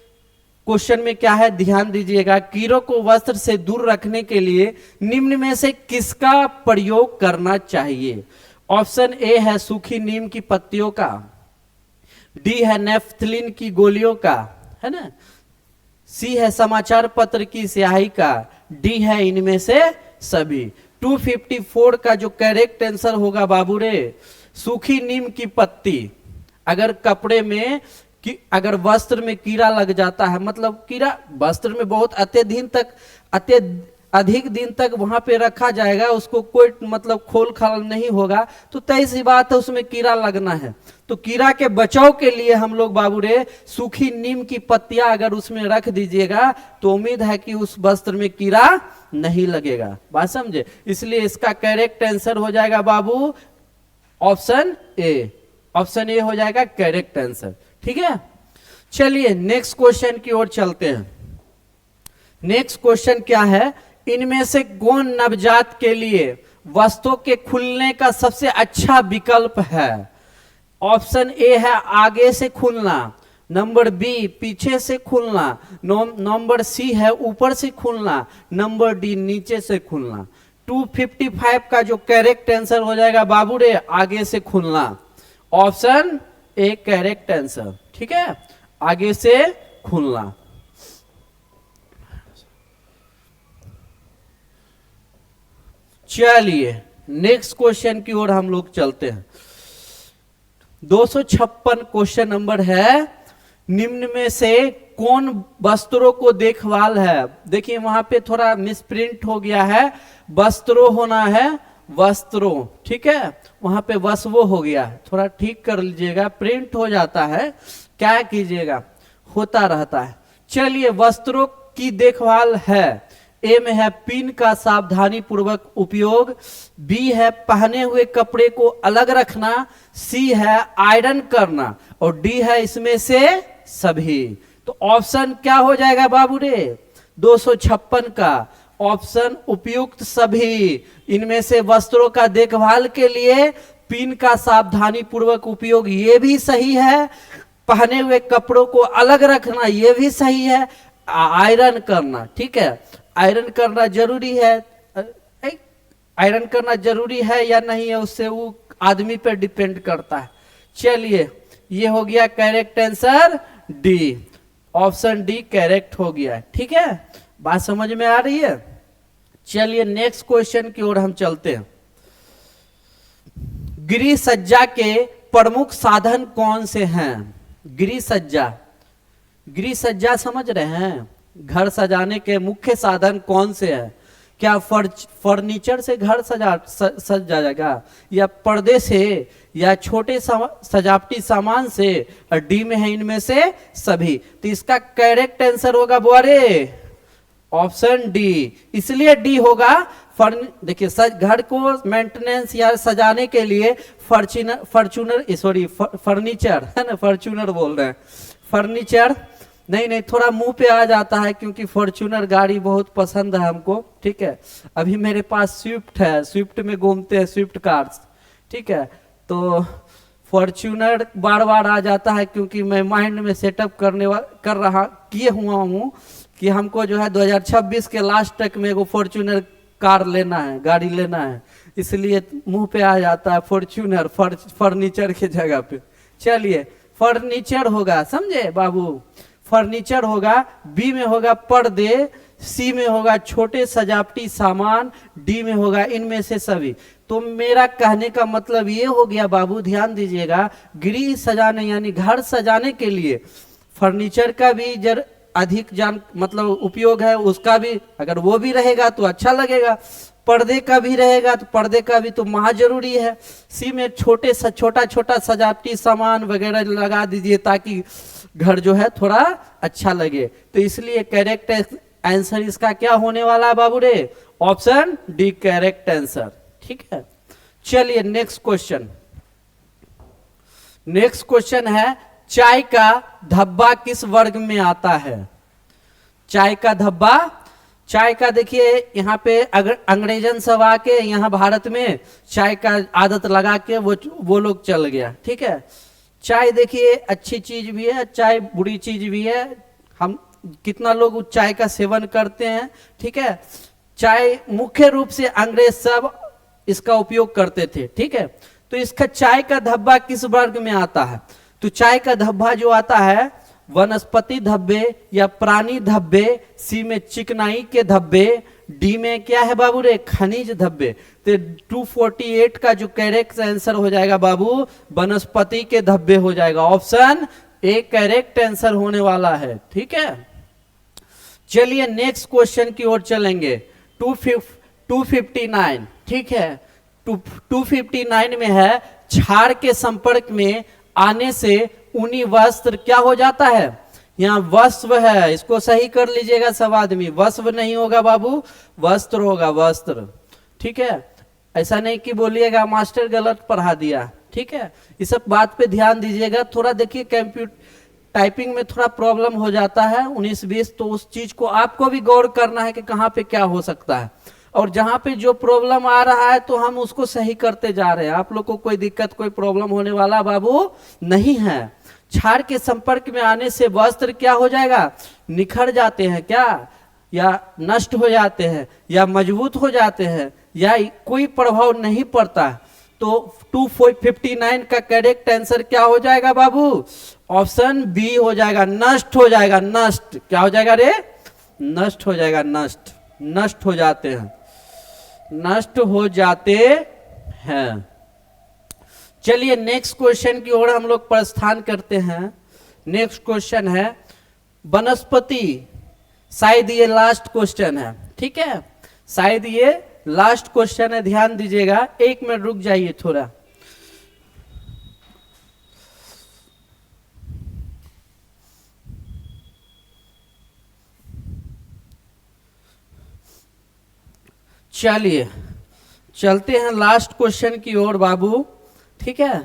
क्वेश्चन में क्या है ध्यान दीजिएगा। कीड़ों को वस्त्र से दूर रखने के लिए निम्न में से किसका प्रयोग करना चाहिए? ऑप्शन ए है सूखी नीम की पत्तियों का, डी है नेफ्थलीन की गोलियों का, है ना, सी है समाचार पत्र की स्याही का, डी है इनमें से सभी। 254 का जो करेक्ट आंसर होगा बाबू रे, सूखी नीम की पत्ती। अगर कपड़े में कि अगर वस्त्र में कीड़ा लग जाता है, मतलब कीड़ा वस्त्र में बहुत अधिक दिन तक वहां पे रखा जाएगा, उसको कोई मतलब खोल खाल नहीं होगा, तो तय सी बात है उसमें कीड़ा लगना है। तो कीड़ा के बचाव के लिए हम लोग बाबू रे सूखी नीम की पत्तियां अगर उसमें रख दीजिएगा तो उम्मीद है कि उस वस्त्र में कीड़ा नहीं लगेगा। बात समझे? इसलिए इसका करेक्ट आंसर हो जाएगा बाबू ऑप्शन ए। ऑप्शन ए हो जाएगा करेक्ट आंसर। ठीक है, चलिए नेक्स्ट क्वेश्चन की ओर चलते हैं। नेक्स्ट क्वेश्चन क्या है? इनमें से कौन नवजात के लिए वस्तुओं के खुलने का सबसे अच्छा विकल्प है? ऑप्शन ए है आगे से खुलना, नंबर बी पीछे से खुलना, नंबर सी है ऊपर से खुलना, नंबर डी नीचे से खुलना। 255 का जो करेक्ट आंसर हो जाएगा बाबू रे आगे से खुलना। Option A correct answer. ठीक है, आगे से खुलना। चलिए नेक्स्ट क्वेश्चन की ओर हम लोग चलते हैं। 256 क्वेश्चन नंबर है, निम्न में से कौन वस्त्रों को देखभाल है? देखिए वहां पे थोड़ा मिसप्रिंट हो गया है, वस्त्रों होना है वस्त्रों। ठीक है, वहां पे वस्वो हो गया, थोड़ा ठीक कर लीजिएगा, प्रिंट हो जाता है, क्या कीजिएगा, होता रहता है। चलिए वस्त्रों की देखभाल है। ए में है पिन का सावधानी पूर्वक उपयोग, बी है पहने हुए कपड़े को अलग रखना, सी है आयरन करना, और डी है इसमें से सभी। तो ऑप्शन क्या हो जाएगा बाबू रे 256 का? ऑप्शन उपयुक्त सभी। इनमें से वस्त्रों का देखभाल के लिए पिन का सावधानी पूर्वक उपयोग ये भी सही है, पहने हुए कपड़ों को अलग रखना ये भी सही है, आयरन करना। ठीक है, आयरन करना जरूरी है, आयरन करना जरूरी है या नहीं है उससे वो आदमी पर डिपेंड करता है। चलिए ये हो गया correct answer D, option D correct हो गया। ठीक है, बात समझ में आ रही है? चलिए नेक्स्ट क्वेश्चन की ओर हम चलते हैं। गृह सज्जा के प्रमुख साधन कौन से हैं? गृह सज्जा, गृह सज्जा समझ रहे हैं? घर सजाने के मुख्य साधन कौन से हैं? क्या फर्नीचर से घर सज जाएगा, या पर्दे से, या छोटे सजावटी सामान से, और डी में है इनमें से सभी। तो इसका करेक्ट आंसर होगा बोरे ऑप्शन डी। इसलिए डी होगा, देखिए घर को मेंटेनेंस या सजाने के लिए फर्नीचर है ना, फॉर्च्यूनर बोल रहे हैं, फर्नीचर नहीं थोड़ा मुंह पे आ जाता है क्योंकि फॉर्च्यूनर गाड़ी बहुत पसंद है हमको। ठीक है, अभी मेरे पास स्विफ्ट है, स्विफ्ट में घूमते हैं, स्विफ्ट कार्स। ठीक है, तो फॉर्च्यूनर बार बार आ जाता है क्योंकि मैं माइंड में सेटअप किए हुआ हूँ कि हमको जो है 2026 के लास्ट तक में वो फॉर्च्यूनर कार लेना है, गाड़ी लेना है, इसलिए मुंह पे आ जाता है फॉर्च्यूनर फर्नीचर के जगह पे। चलिए फर्नीचर होगा, समझे बाबू, फर्नीचर होगा, बी में होगा पर्दे, सी में होगा छोटे सजावटी सामान, डी में होगा इनमें से सभी। तो मेरा कहने का मतलब ये हो गया बाबू, ध्यान दीजिएगा, गृह सजाने यानी घर सजाने के लिए फर्नीचर का भी अधिक मतलब उपयोग है, उसका भी अगर वो भी रहेगा तो अच्छा लगेगा, पर्दे का भी रहेगा तो पर्दे का भी तो महा जरूरी है। सी में छोटा छोटा सजावटी सामान वगैरह लगा दीजिए ताकि घर जो है थोड़ा अच्छा लगे। तो इसलिए करेक्ट आंसर इसका क्या होने वाला है बाबू रे, ऑप्शन डी करेक्ट आंसर। ठीक है, चलिए नेक्स्ट क्वेश्चन। नेक्स्ट क्वेश्चन है, चाय का धब्बा किस वर्ग में आता है? चाय का धब्बा, चाय का देखिए यहाँ पे अगर अंग्रेजन सब आके यहाँ भारत में चाय का आदत लगा के वो लोग चल गया। ठीक है, चाय देखिए अच्छी चीज भी है, चाय बुरी चीज भी है, हम कितना लोग चाय का सेवन करते हैं। ठीक है, चाय मुख्य रूप से अंग्रेज सब इसका उपयोग करते थे। ठीक है, तो इसका चाय का धब्बा किस वर्ग में आता है? तो चाय का धब्बा जो आता है वनस्पति धब्बे या प्राणी धब्बे, सी में चिकनाई के धब्बे, डी में क्या है बाबू रे, खनिज धब्बे। तो 248 का जो करेक्ट आंसर हो जाएगा बाबू वनस्पति के धब्बे हो जाएगा, ऑप्शन ए करेक्ट आंसर होने वाला है। ठीक है, चलिए नेक्स्ट क्वेश्चन की ओर चलेंगे। 259, ठीक है, 259 में है, क्षार के संपर्क में आने से ऊनी वस्त्र क्या हो जाता है? यहाँ वस्त्र है, इसको सही कर लीजिएगा सब आदमी, वस्त्र नहीं होगा बाबू, वस्त्र होगा, वस्त्र। ठीक है, ऐसा नहीं कि बोलिएगा मास्टर गलत पढ़ा दिया। ठीक है, इस सब बात पे ध्यान दीजिएगा, थोड़ा देखिए कंप्यूटर टाइपिंग में थोड़ा प्रॉब्लम हो जाता है 19-20, तो उस चीज को आपको भी गौर करना है कि कहाँ पे क्या हो सकता है, और जहां पे जो प्रॉब्लम आ रहा है तो हम उसको सही करते जा रहे हैं। आप लोग को कोई दिक्कत कोई प्रॉब्लम होने वाला बाबू नहीं है। क्षार के संपर्क में आने से वस्त्र क्या हो जाएगा? निखर जाते हैं क्या, या नष्ट हो जाते हैं, या मजबूत हो जाते हैं, या कोई प्रभाव नहीं पड़ता। तो 259 का करेक्ट आंसर क्या हो जाएगा बाबू? ऑप्शन बी हो जाएगा, नष्ट हो जाएगा। नष्ट क्या हो जाएगा रे? नष्ट हो जाएगा, नष्ट, नष्ट हो जाते हैं, नष्ट हो जाते हैं। चलिए नेक्स्ट क्वेश्चन की ओर हम लोग प्रस्थान करते हैं। नेक्स्ट क्वेश्चन है वनस्पति, शायद ये लास्ट क्वेश्चन है। ठीक है, शायद ये लास्ट क्वेश्चन है, ध्यान दीजिएगा, एक मिनट रुक जाइए थोड़ा। चलिए चलते हैं लास्ट क्वेश्चन की ओर बाबू। ठीक है,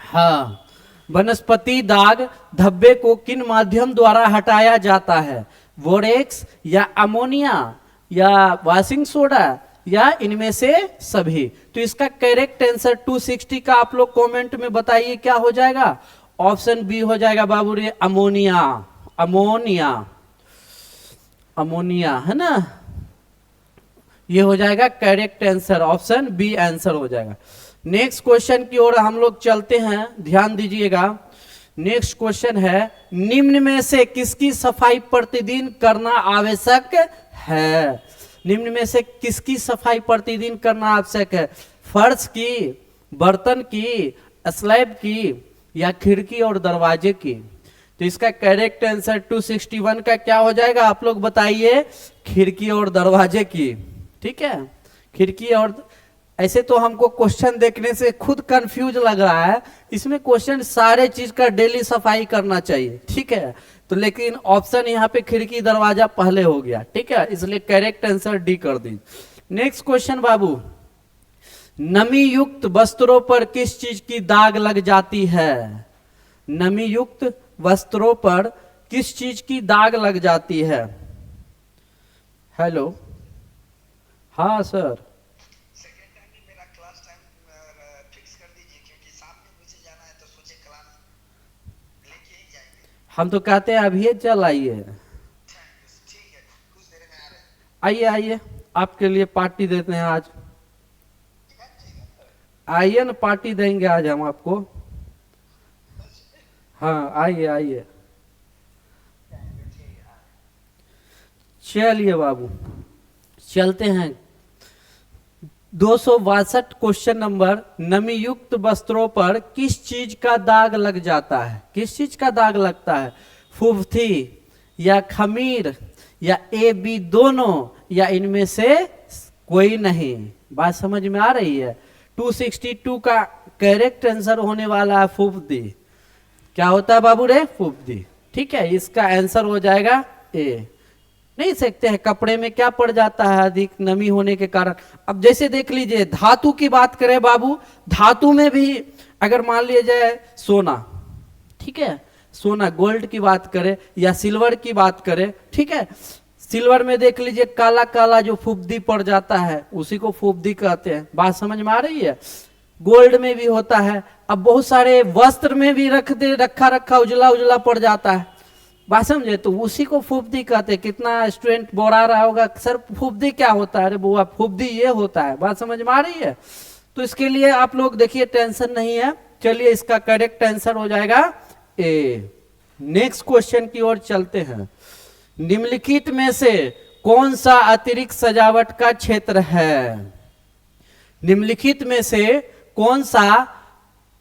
हाँ, वनस्पति दाग धब्बे को किन माध्यम द्वारा हटाया जाता है? बोरेक्स या अमोनिया या वॉशिंग सोडा या इनमें से सभी? तो इसका करेक्ट आंसर 260 का आप लोग कमेंट में बताइए क्या हो जाएगा? ऑप्शन बी हो जाएगा बाबू रे, अमोनिया। अमोनिया, अमोनिया है ना, ये हो जाएगा correct answer, option B answer हो जाएगा। नेक्स्ट क्वेश्चन की ओर हम लोग चलते हैं, ध्यान दीजिएगा। नेक्स्ट क्वेश्चन है, निम्न में से किसकी सफाई प्रतिदिन करना आवश्यक है? निम्न में से किसकी सफाई प्रतिदिन करना आवश्यक है? फर्श की, बर्तन की, स्लैब की, या खिड़की और दरवाजे की? तो इसका करेक्ट आंसर 261 का क्या हो जाएगा आप लोग बताइए? खिड़की और दरवाजे की। ठीक है, खिड़की और, ऐसे तो हमको क्वेश्चन देखने से खुद कंफ्यूज लग रहा है, इसमें क्वेश्चन सारे चीज का डेली सफाई करना चाहिए। ठीक है, तो लेकिन ऑप्शन यहाँ पे खिड़की दरवाजा पहले हो गया। ठीक है, इसलिए करेक्ट आंसर डी कर दी। नेक्स्ट क्वेश्चन बाबू, नमी युक्त वस्त्रों पर किस चीज की दाग लग जाती है? नमी युक्त वस्त्रों पर किस चीज की दाग लग जाती है? हेलो, हाँ सर, हम तो कहते हैं अभी चल आइए, आइए आइए, आपके लिए पार्टी देते हैं आज। आइए ना, पार्टी देंगे आज हम आपको। हाँ आइए आइए, चलिए बाबू चलते हैं। 262 क्वेश्चन नंबर, नमी युक्त वस्त्रों पर किस चीज का दाग लग जाता है? किस चीज का दाग लगता है? फुफ्थी या खमीर या ए बी दोनों या इनमें से कोई नहीं? बात समझ में आ रही है? 262 का करेक्ट आंसर होने वाला है फुफ्थी। क्या होता है बाबू रे? फुफ्थी। ठीक है, इसका आंसर हो जाएगा ए। नहीं सकते हैं, कपड़े में क्या पड़ जाता है अधिक नमी होने के कारण। अब जैसे देख लीजिए, धातु की बात करें बाबू, धातु में भी अगर मान लिया जाए सोना, ठीक है, सोना गोल्ड की बात करें या सिल्वर की बात करें, ठीक है, सिल्वर में देख लीजिए काला काला जो फुफ्दी पड़ जाता है उसी को फुफ्दी कहते हैं। बात समझ में आ रही है? गोल्ड में भी होता है। अब बहुत सारे वस्त्र में भी रखा रखा उजला उजला पड़ जाता है। बात समझे? तो उसी को फुफ्दी कहते हैं। कितना स्टूडेंट बोरा रहा होगा, सर फुफ्दी क्या होता है? अरे बुआ फुफ्दी ये होता है। बात समझ में आ रही है? तो इसके लिए आप लोग देखिए, टेंशन नहीं है। चलिए, इसका करेक्ट आंसर हो जाएगा ए। नेक्स्ट क्वेश्चन की ओर चलते हैं। निम्नलिखित में से कौन सा अतिरिक्त सजावट का क्षेत्र है? निम्नलिखित में से कौन सा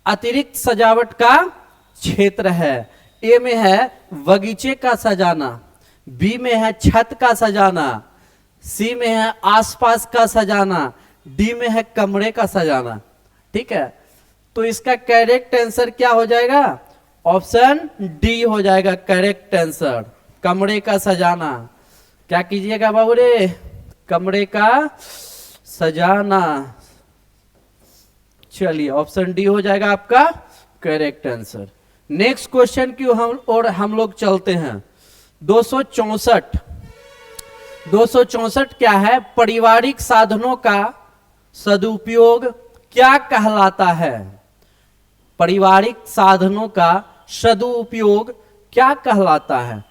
अतिरिक्त सजावट का क्षेत्र है? ए में है बगीचे का सजाना, बी में है छत का सजाना, सी में है आसपास का सजाना, डी में है कमरे का सजाना। ठीक है, तो इसका करेक्ट आंसर क्या हो जाएगा? ऑप्शन डी हो जाएगा करेक्ट आंसर, कमरे का सजाना। क्या कीजिएगा बाबू रे? कमरे का सजाना। चलिए, ऑप्शन डी हो जाएगा आपका करेक्ट आंसर। नेक्स्ट क्वेश्चन की हम लोग चलते हैं। 264 क्या है? पारिवारिक साधनों का सदुपयोग क्या कहलाता है? पारिवारिक साधनों का सदुपयोग क्या कहलाता है?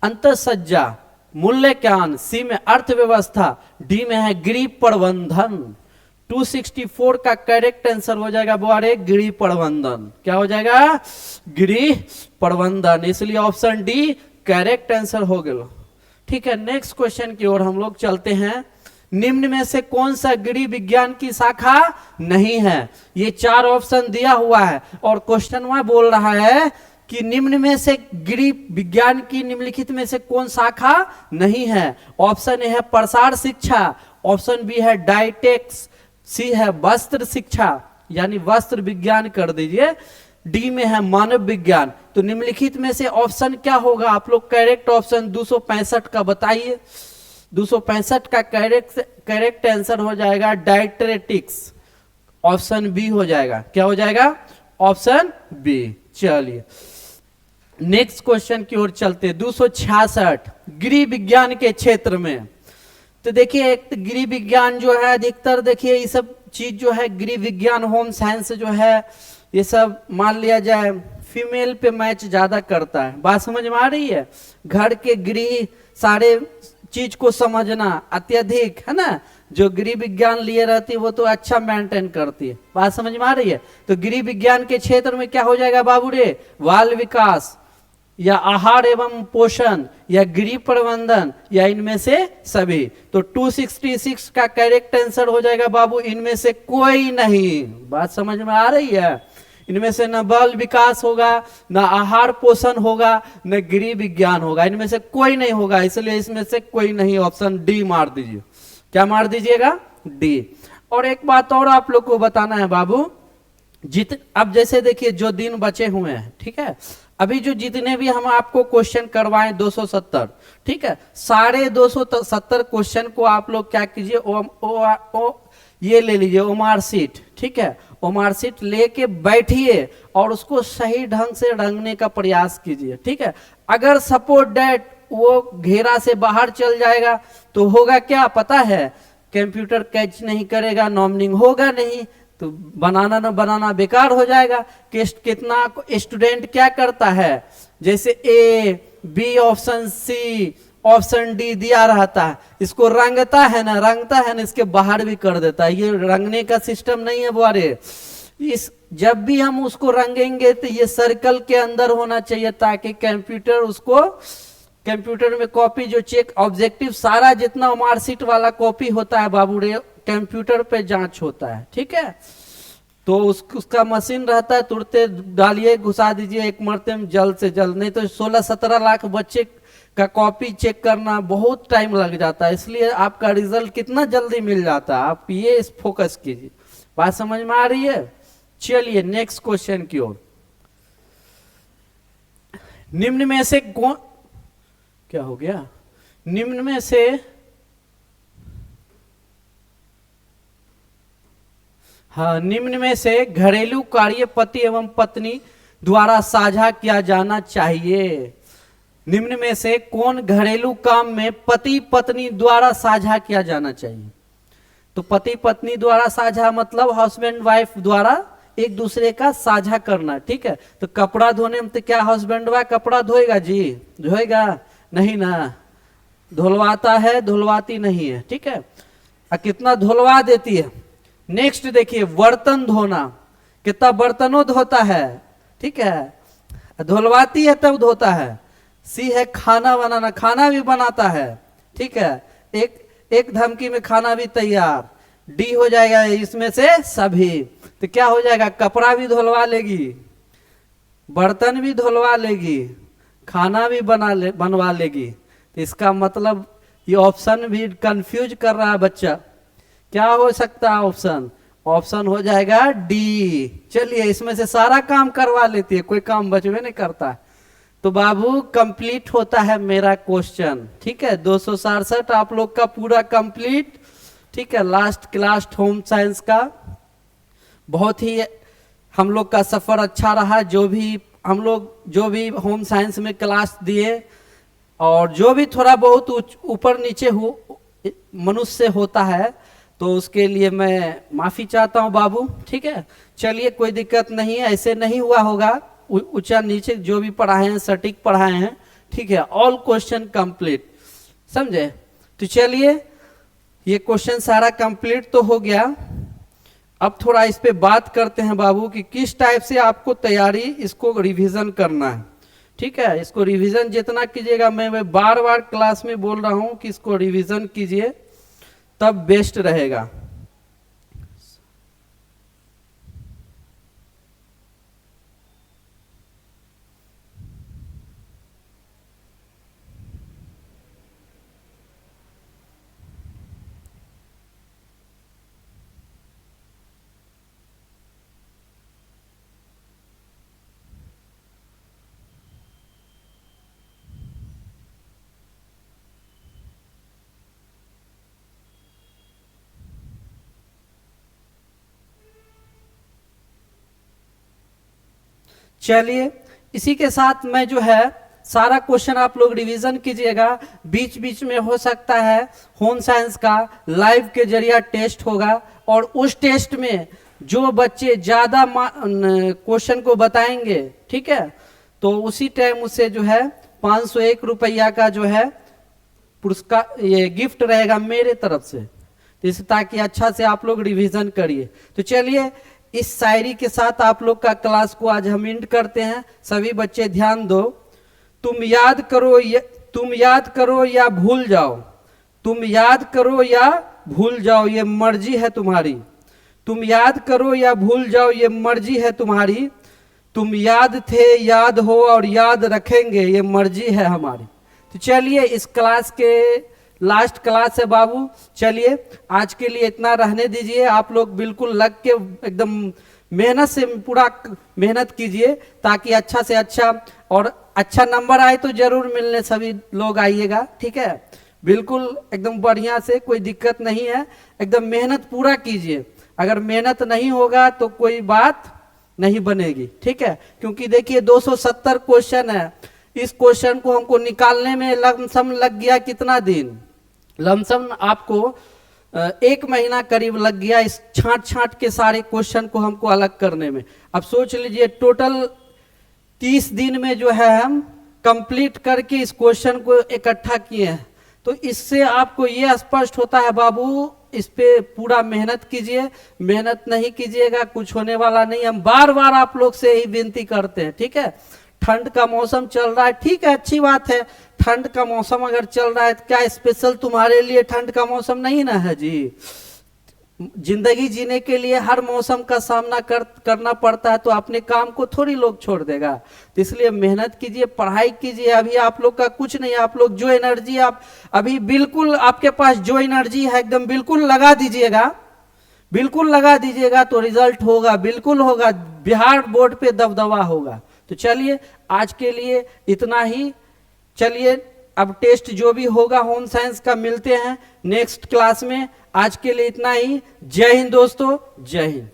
अंतःसज्जा, मूल्यांकन, सी में अर्थव्यवस्था, डी में है गृह प्रबंधन। 264 का करेक्ट आंसर हो जाएगा बुआरे गृह प्रबंधन। क्या हो जाएगा? गृह प्रबंधन। इसलिए ऑप्शन डी करेक्ट आंसर हो गया। ठीक है, नेक्स्ट क्वेश्चन की ओर हम लोग चलते हैं। निम्न में से कौन सा गृह विज्ञान की शाखा नहीं है? ये 4 ऑप्शन दिया हुआ है और क्वेश्चन में बोल रहा है कि निम्न में से गृह विज्ञान की निम्नलिखित में से कौन शाखा नहीं है? ऑप्शन ए है प्रसार शिक्षा, ऑप्शन बी है डाइटेक्स, सी है वस्त्र शिक्षा यानी वस्त्र विज्ञान कर दीजिए, डी में है मानव विज्ञान। तो निम्नलिखित में से ऑप्शन क्या होगा? आप लोग करेक्ट ऑप्शन 265 का बताइए। 265 का करेक्ट आंसर हो जाएगा डाइटेटिक्स, ऑप्शन बी हो जाएगा। क्या हो जाएगा? Option B. चलिए, नेक्स्ट क्वेश्चन की ओर चलते। 266 गृह विज्ञान के क्षेत्र में, तो देखिए एक गृह विज्ञान जो है अधिकतर देखिए ये सब चीज जो है गृह विज्ञान होम साइंस जो है ये सब मान लिया जाए फीमेल पे मैच ज्यादा करता है। बात समझ में आ रही है? घर के गृह सारे चीज को समझना अत्यधिक है ना, जो गृह विज्ञान लिए रहती है वो तो अच्छा मेंटेन करती है। बात समझ में आ रही है? तो गृह विज्ञान के क्षेत्र में क्या हो जाएगा बाबू रे? बाल विकास या आहार एवं पोषण या गृह प्रबंधन या इनमें से सभी। तो 266 का करेक्ट आंसर हो जाएगा बाबू इनमें से कोई नहीं। बात समझ में आ रही है? इनमें से न बाल विकास होगा, न आहार पोषण होगा, न गृह विज्ञान होगा, इनमें से कोई नहीं होगा। इसलिए इसमें से कोई नहीं, ऑप्शन डी मार दीजिए। क्या मार दीजिएगा? डी। और एक बात और आप लोग को बताना है बाबू, अब जैसे देखिए जो दिन बचे हुए हैं, ठीक है, अभी जो जितने भी हम आपको क्वेश्चन करवाएं 270, ठीक है, सारे 270 क्वेश्चन को आप लोग क्या कीजिए, ये ले लीजिए ओमार सीट, ठीक है, ओमार सीट लेके बैठिए और उसको सही ढंग से रंगने का प्रयास कीजिए। ठीक है, अगर सपोज दैट वो घेरा से बाहर चल जाएगा तो होगा क्या पता है? कंप्यूटर कैच नहीं करेगा, नॉमिनिंग होगा नहीं, तो बनाना ना बनाना बेकार हो जाएगा। कितना स्टूडेंट क्या करता है, जैसे A B option C option D दिया रहता है, इसको रंगता है ना, इसके बाहर भी कर देता है। ये रंगने का सिस्टम नहीं है बुआरे। इस जब भी हम उसको रंगेंगे तो ये सर्कल के अंदर होना चाहिए, ताकि कंप्यूटर उसको, कंप्यूटर में कॉपी जो चेक ऑब्जेक्टिव सारा जितना मार्कशीट वाला कॉपी होता है बाबू रे, कंप्यूटर पे जांच होता है, ठीक है। तो उसका मशीन रहता है, तुरंत डालिए घुसा दीजिए एक मरते में, जल्द से जल्द। नहीं तो 16-17 लाख बच्चे का कॉपी चेक करना बहुत टाइम लग जाता है, इसलिए आपका रिजल्ट कितना जल्दी मिल जाता है। आप ये इस फोकस कीजिए। बात समझ में आ रही है? चलिए नेक्स्ट क्वेश्चन की ओर। निम्न में से कौन, क्या हो गया, निम्न में से हाँ, निम्न में से घरेलू कार्य पति एवं पत्नी द्वारा साझा किया जाना चाहिए। निम्न में से कौन घरेलू काम में पति पत्नी द्वारा साझा किया जाना चाहिए? तो पति पत्नी द्वारा साझा मतलब हस्बैंड वाइफ द्वारा एक दूसरे का साझा करना, ठीक है। तो कपड़ा धोने में तो क्या हस्बैंड वाइफ कपड़ा धोएगा जी? धोएगा नहीं ना, धुलवाता है, धुलवाती नहीं है, ठीक है। कितना धुलवा देती है। नेक्स्ट देखिए, बर्तन धोना, कितना बर्तनों धोता है, ठीक है, धुलवाती है तब धोता है। सी है खाना बनाना, खाना भी बनाता है, ठीक है, एक धमकी में खाना भी तैयार। डी हो जाएगा इसमें से सभी, तो क्या हो जाएगा, कपड़ा भी धुलवा लेगी, बर्तन भी धुलवा लेगी, खाना भी बनवा लेगी। तो इसका मतलब ये ऑप्शन भी कंफ्यूज कर रहा है बच्चा। क्या हो सकता है ऑप्शन? ऑप्शन हो जाएगा डी। चलिए इसमें से सारा काम करवा लेती है, कोई काम बचवे नहीं करता है। तो बाबू कंप्लीट होता है मेरा क्वेश्चन, ठीक है। 267 आप लोग का पूरा कंप्लीट, ठीक है। लास्ट क्लास होम साइंस का बहुत ही हम लोग का सफर अच्छा रहा। जो भी होम साइंस में क्लास दिए, और जो भी थोड़ा बहुत ऊपर नीचे मनुष्य होता है, तो उसके लिए मैं माफी चाहता हूं बाबू, ठीक है। चलिए कोई दिक्कत नहीं है, ऐसे नहीं हुआ होगा, ऊंचा नीचे जो भी पढ़ाए हैं सटीक पढ़ाए हैं, ठीक है। ऑल क्वेश्चन कंप्लीट, समझे? तो चलिए ये क्वेश्चन सारा कंप्लीट तो हो गया। अब थोड़ा इस पे बात करते हैं बाबू कि किस टाइप से आपको तैयारी इसको रिवीजन करना है, ठीक है। इसको रिवीजन जितना कीजिएगा, मैं बार बार क्लास में बोल रहा हूं कि इसको रिवीजन कीजिए, तब बेस्ट रहेगा। चलिए इसी के साथ मैं जो है सारा क्वेश्चन आप लोग रिवीजन कीजिएगा। बीच बीच में हो सकता है होम साइंस का लाइव के जरिए टेस्ट होगा, और उस टेस्ट में जो बच्चे ज्यादा क्वेश्चन को बताएंगे, ठीक है, तो उसी टाइम उसे जो है 501 रुपया का जो है पुरस्कार, ये गिफ्ट रहेगा मेरे तरफ से, ताकि अच्छा से आप लोग रिवीजन करिए। तो चलिए इस शायरी के साथ आप लोग का क्लास को आज हम एंड करते हैं। सभी बच्चे ध्यान दो। तुम याद करो या भूल जाओ, तुम याद करो या भूल जाओ, ये मर्जी है तुम्हारी। तुम याद करो या भूल जाओ, ये मर्जी है तुम्हारी। तुम याद थे, याद हो और याद रखेंगे, ये मर्जी है हमारी। तो चलिए इस क्लास के लास्ट क्लास है बाबू। चलिए आज के लिए इतना रहने दीजिए। आप लोग बिल्कुल लग के एकदम मेहनत से पूरा मेहनत कीजिए, ताकि अच्छा से अच्छा और अच्छा नंबर आए तो जरूर मिलने सभी लोग आइएगा, ठीक है। बिल्कुल एकदम बढ़िया से, कोई दिक्कत नहीं है, एकदम मेहनत पूरा कीजिए। अगर मेहनत नहीं होगा तो कोई बात नहीं बनेगी, ठीक है। क्योंकि देखिए 270 क्वेश्चन है, इस क्वेश्चन को हमको निकालने में लमसम लग गया कितना दिन, लमसम आपको 1 महीना करीब लग गया इस छांट के सारे क्वेश्चन को हमको अलग करने में। अब सोच लीजिए टोटल 30 दिन में जो है हम कंप्लीट करके इस क्वेश्चन को इकट्ठा किए हैं। तो इससे आपको ये स्पष्ट होता है बाबू, इस पे पूरा मेहनत कीजिए, मेहनत नहीं कीजिएगा कुछ होने वाला नहीं। हम बार बार आप लोग से यही विनती करते हैं, ठीक है। ठंड का मौसम चल रहा है, ठीक है, अच्छी बात है। ठंड का मौसम अगर चल रहा है तो क्या स्पेशल तुम्हारे लिए ठंड का मौसम नहीं ना है जी। जिंदगी जीने के लिए हर मौसम का सामना करना पड़ता है, तो अपने काम को थोड़ी लोग छोड़ देगा। तो इसलिए मेहनत कीजिए, पढ़ाई कीजिए। अभी आप लोग का कुछ नहीं, आप लोग जो एनर्जी आप अभी बिल्कुल आपके पास जो एनर्जी है एकदम बिल्कुल लगा दीजिएगा, बिल्कुल लगा दीजिएगा तो रिजल्ट होगा, बिल्कुल होगा। बिहार बोर्ड पे दबदबा होगा। तो चलिए आज के लिए इतना ही। चलिए अब टेस्ट जो भी होगा होम साइंस का मिलते हैं नेक्स्ट क्लास में। आज के लिए इतना ही। जय हिंद दोस्तों, जय हिंद।